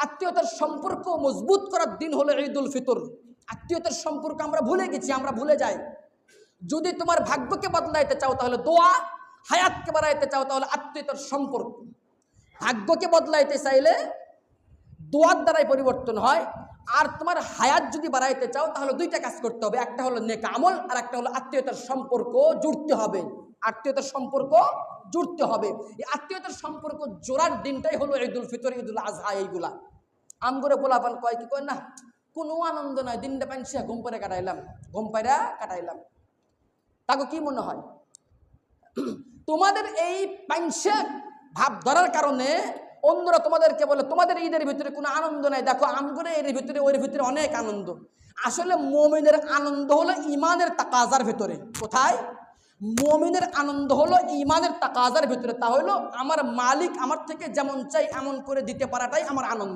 আত্মীয়তার সম্পর্ক মজবুত করার দিন হলো ঈদুল ফিতর। আত্মীয়তার সম্পর্ক আমরা ভুলে গেছি, আমরা ভুলে যাই। যদি তোমার ভাগ্যকে বদলাইতে চাও তাহলে দোয়া, হায়াতকে বাড়াইতে চাও তাহলে আত্মীয়তার সম্পর্ক। ভাগ্যকে বদলাইতে চাইলে দোয়ার দ্বারাই পরিবর্তন হয়, আর তোমার হায়াত যদি বাড়াইতে চাও তাহলে দুইটা কাজ করতে হবে, একটা হলো নেক আমল আর একটা হলো আত্মীয়তার সম্পর্ক জুড়তে হবে। আত্মীয়তার সম্পর্ক জুড়তে হবে। এই আত্মীয়তার সম্পর্ক জোড়ার দিনটাই হলো ঈদুল ফিতর, ঈদুল আজহা। এইগুলা আমগরে পোলাপান কয় কি কয় না, কোনো আনন্দ নয়, দিনটা পাইছে ঘুম পাড়ে কাটাইলাম। তাকে কি মনে হয় তোমাদের এই পাইছে ভাব ধরার কারণে অন্যরা তোমাদেরকে বলে তোমাদের ঈদের ভিতরে কোনো আনন্দ নাই? দেখো আমগরে এর ভিতরে ওর ভিতরে অনেক আনন্দ। আসলে মুমিনের আনন্দ হলো ইমানের তাকাজার ভিতরে। কোথায়? মুমিনের আনন্দ হলো ইমানের তাকাজার ভিতরে। তা হলো আমার মালিক আমার থেকে যেমন চাই এমন করে দিতে পারাটাই আমার আনন্দ।